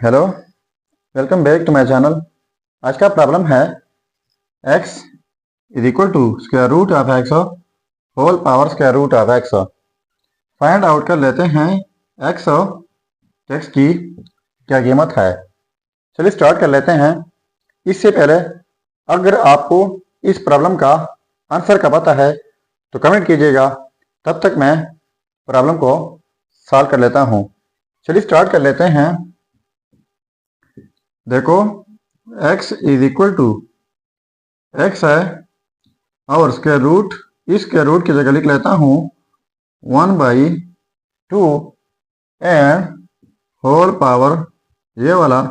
Hello, welcome back to my channel. आज का problem है x is equal to square root of x whole power square root of x. Find out कर लेते हैं x की क्या कीमत है। चलिए स्टार्ट कर लेते हैं। इससे पहले अगर आपको इस प्रॉब्लम का आंसर का पता है तो कमेंट कीजिएगा, तब तक मैं प्रॉब्लम को सॉल्व कर लेता हूँ। चलिए स्टार्ट कर लेते हैं। देखो, x is equal to x है और स्क्वायर रूट, इस स्क्वायर रूट की जगह लिख लेता हूँ 1/2 एंड होल पावर ये वाला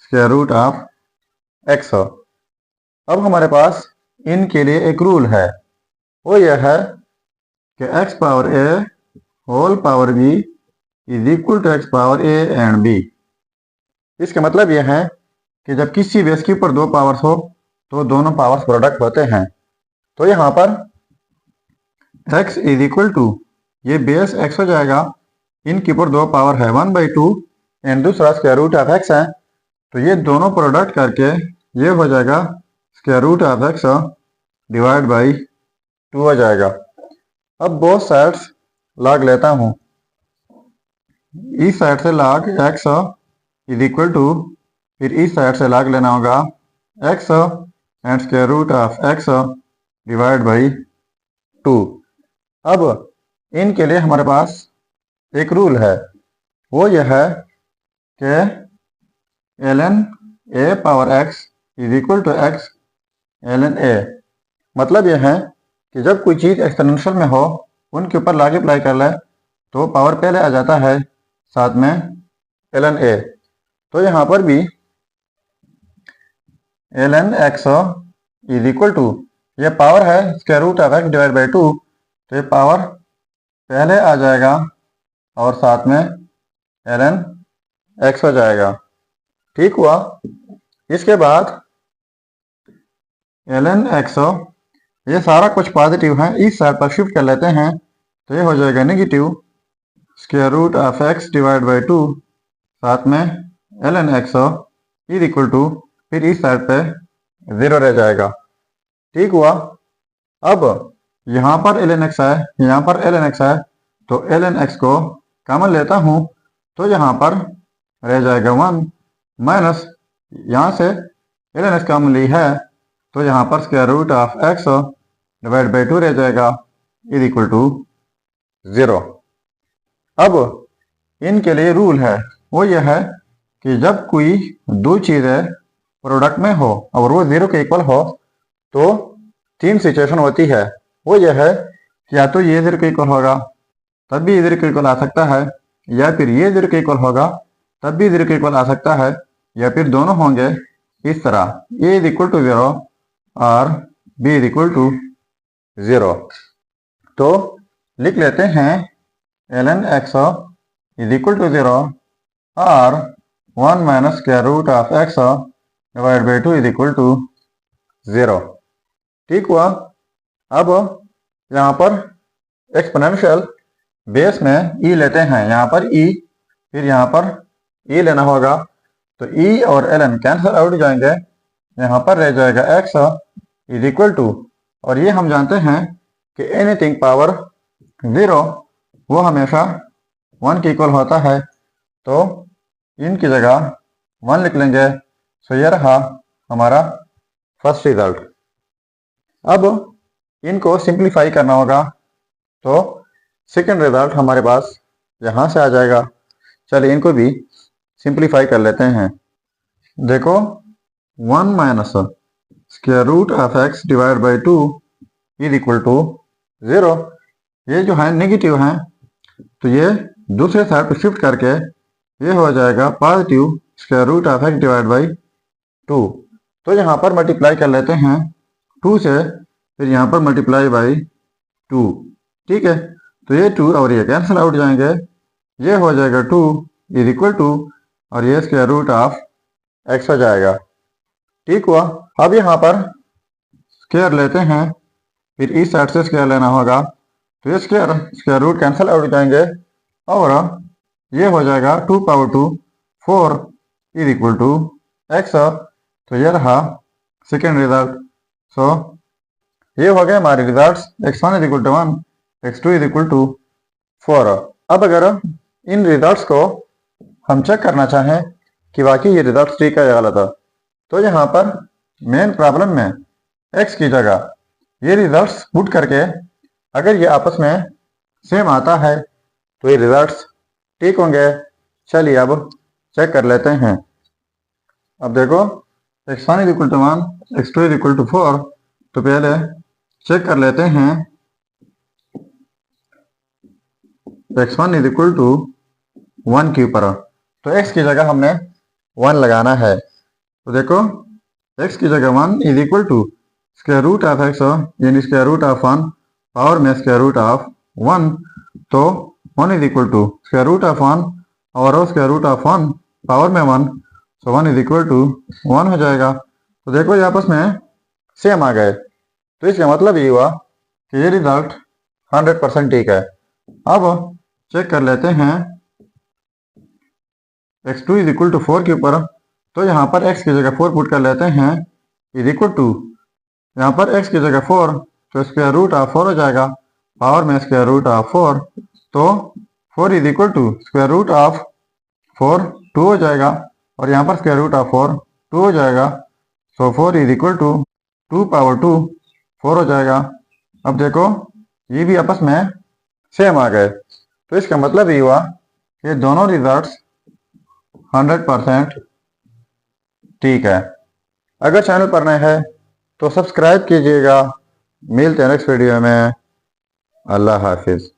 स्क्वायर रूट ऑफ x। अब हमारे पास इनके लिए एक रूल है, वो यह है कि x power a whole power b is equal to x power a and b। इसका मतलब यह है कि जब किसी बेस के ऊपर दो पावर्स हो तो दोनों पावर्स प्रोडक्ट होते हैं। तो यहाँ पर x इज इक्वल टू ये बेस x हो जाएगा, इनके ऊपर दो पावर है 1/2 एंड दूसरा स्क्वायर रूट ऑफ x है, तो ये दोनों प्रोडक्ट करके ये हो जाएगा square root of x divide by 2 हो जाएगा। अब बोथ साइड्स लॉग लेता हूँ। इस साइड से log x is equal to, फिर इस साइड से लॉग लेना होगा x and square root of x divide by 2। अब इनके लिए हमारे पास एक रूल है, वो यह है कि ln a power x is equal to x ln a। मतलब यह है कि जब कोई चीज़ एक्सपोनेंशियल में हो उनके ऊपर लॉग अप्लाई कर ले तो पावर पहले आ जाता है साथ में ln a। तो यहाँ पर भी ln x is equal to, ये पावर है square root of x divide by 2, तो ये पावर पहले आ जाएगा और साथ में ln x हो जाएगा। ठीक हुआ। इसके बाद ln x, ये सारा कुछ पॉजिटिव है, इस साइड पर शिफ्ट कर लेते हैं तो ये हो जाएगा negative square root of x divide by 2, साथ में ln x is equal to, फिर इस साइड पे 0 रह जाएगा। ठीक हुआ। अब यहाँ पर ln x है, यहाँ पर ln x है, तो ln x को कॉमन लेता हूँ तो यहाँ पर रह जाएगा 1 माइनस, यहाँ से ln x कॉमन ली है तो यहाँ पर square root of x divide by 2 रह जाएगा इज इक्वल टू 0। अब इनके लिए रूल है, वो यह है कि जब कोई दो चीज़ें प्रोडक्ट में हो और वो 0 के इक्वल हो तो 3 सिचुएशन होती है। वो यह है कि या तो ये 0 के इक्वल होगा तब भी 0 के इक्वल आ सकता है, या फिर ये 0 के इक्वल होगा तब भी 0 के इक्वल आ सकता है, या फिर दोनों होंगे इस तरह, a इज इक्वल टू 0 और b इज इक्वल टू 0। तो लिख लेते हैं ln x is equal to 0 और 1 minus square root of x divide by 2 is equal to 0। ठीक हुआ। अब यहाँ पर एक्सपोनेंशियल बेस में e लेते हैं, यहाँ पर e, फिर यहाँ पर e लेना होगा, तो e और ln कैंसिल आउट हो जाएंगे, यहाँ पर रह जाएगा x इज इक्वल टू, और ये हम जानते हैं कि एनीथिंग पावर 0 वो हमेशा 1 के इक्वल होता है, तो इनकी जगह 1 लिख लेंगे। सो ये रहा हमारा फर्स्ट रिजल्ट। अब इनको सिंप्लीफाई करना होगा तो सेकंड रिजल्ट हमारे पास यहाँ से आ जाएगा। चलिए इनको भी सिंप्लीफाई कर लेते हैं। देखो, 1 minus square root of x divide by 2 is equal to 0। ये जो है नेगेटिव है तो ये दूसरे साइड पर शिफ्ट करके ये हो जाएगा positive square root of x divide by 2। तो यहाँ पर मल्टीप्लाई कर लेते हैं 2 से, फिर यहाँ पर मल्टीप्लाई बाई 2। ठीक है, तो ये 2 और ये कैंसिल आउट जाएंगे, ये हो जाएगा 2 इज इक्वल टू, और ये स्क्वायर रूट ऑफ x हो जाएगा। ठीक हुआ। अब यहाँ पर स्क्वायर लेते हैं, फिर इस साइड से स्क्वायर लेना होगा, तो ये स्क्वायर रूट कैंसिल आउट जाएंगे और ये हो जाएगा 2 power 2 4 is equal to x. तो ये रहा सेकेंड रिजल्ट। सो ये हो गए हमारे results. x1 is equal to 1, x2 is equal to 4। अब अगर इन रिजल्ट्स को हम चेक करना चाहें कि वाकई ये रिजल्ट ठीक है या गलत है, तो यहाँ पर मेन प्रॉब्लम में x की जगह ये रिजल्ट्स पुट करके अगर ये आपस में सेम आता है तो ये रिजल्ट्स ठीक होंगे। चलिए अब चेक कर लेते हैं। अब देखो x1 is equal to 1, x2 is equal to 4। तो पहले चेक कर लेते हैं x1 इज इक्वल टू 1 के ऊपर। तो x की जगह हमने 1 लगाना है। तो देखो x की जगह 1 is equal to square root of x यानी स्क्वायर रूट ऑफ 1 पावर में स्क्वायर रूट ऑफ 1। तो 1 is equal to square root of 1 और स्क्वायर रूट ऑफ 1 पावर में 1। सो 1 इज इक्वल टू 1 हो जाएगा। तो देखो ये आपस में सेम आ गए। तो इसका मतलब ये हुआ कि ये रिजल्ट 100% ठीक है। अब चेक कर लेते हैं x2 इज इक्वल टू 4 के ऊपर। तो यहाँ पर x की जगह 4 पुट कर लेते हैं इज इक्वल टू, यहाँ पर x की जगह 4 तो स्क्वायर रूट ऑफ 4 हो जाएगा पावर में स्क्वायर रूट ऑफ 4। तो 4 is equal to square root of 4 2 हो जाएगा और यहाँ पर स्क्वायर रूट ऑफ 4 2 हो जाएगा। सो 4 इज इक्वल टू 2 पावर 2 4 हो जाएगा। अब देखो ये भी आपस में सेम आ गए। तो इसका मतलब ये हुआ कि दोनों रिजल्ट्स 100% ठीक है। अगर चैनल पर नए हैं तो सब्सक्राइब कीजिएगा। मिलते हैं नेक्स्ट वीडियो में। अल्लाह हाफिज़।